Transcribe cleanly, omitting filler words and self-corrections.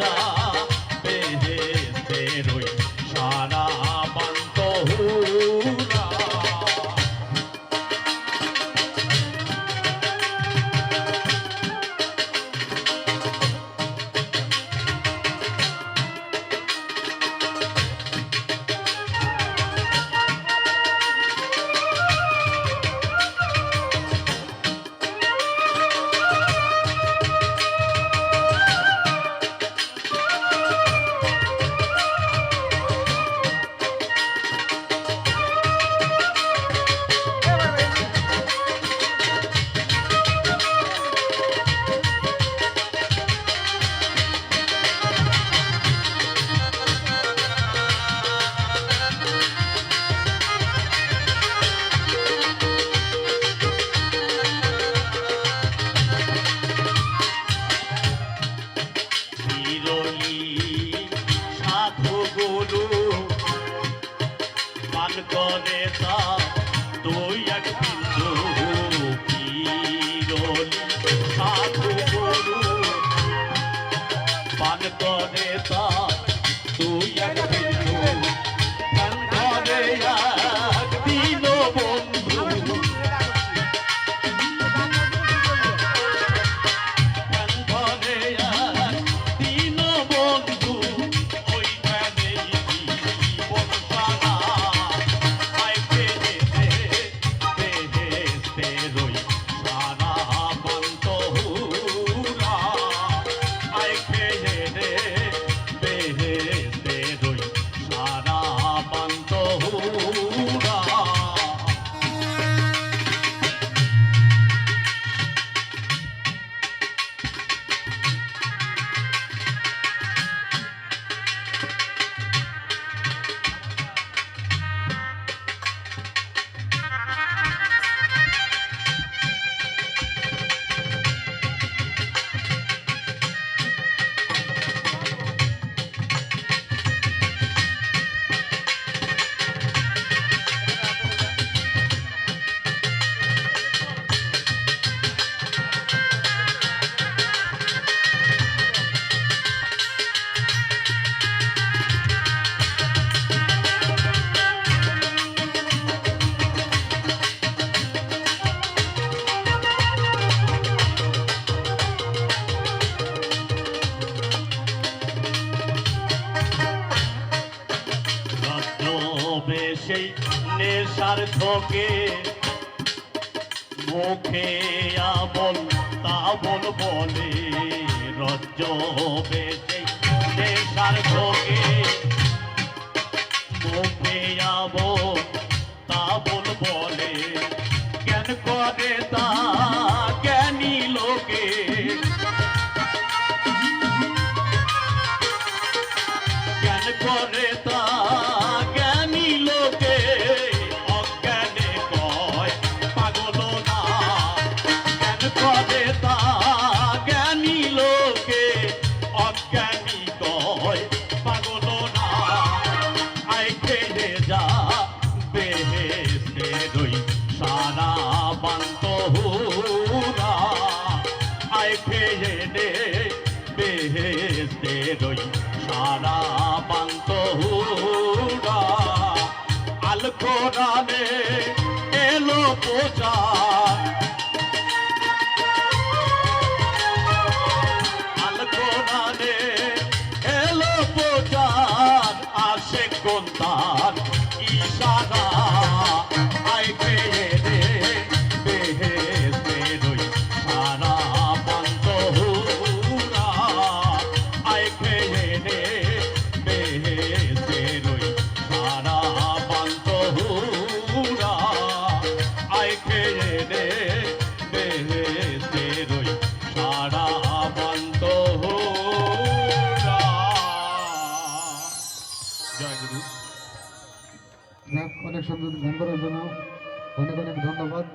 যা বেহেশতের ওই সারা বান্ত হুরা। করে তা তুই এক বিন্দু কিরলি সাধু গুরু পান করে তা তুই এক বিন্দু পান করে এক দিন বন্ধু পান করে এক দিন বন্ধু ওইখানে জীবন সারা সেই নেশার ঝোঁকে মুখে আমল তাবল বলে রজ্জ বেশে নেশার ঝোঁকে মুখে আমল তাবল বলে জ্ঞান করে তা জ্ঞানী লোকে জ্ঞান করে তা সারা বান্ত হুরা আয় খেয়ে নে বেহেশতের ওই সারা বান্ত হুরা। আল কোরআনে এলো প্রচার আল কোরআনে এলো প্রচার আসে কোন তার ইশারা আয় খেয়ে নে বেহেশতের ওই সারা বান্ত হুরা আয় খেয়ে নে বেহেশতের ওই সারা বান্ত হুরা আয় খেয়ে নে বেহেশতের ওই সারা বান্ত হুরা। জয় গুরু। অনেক সুন্দর গান করার জন্য অনেক অনেক ধন্যবাদ।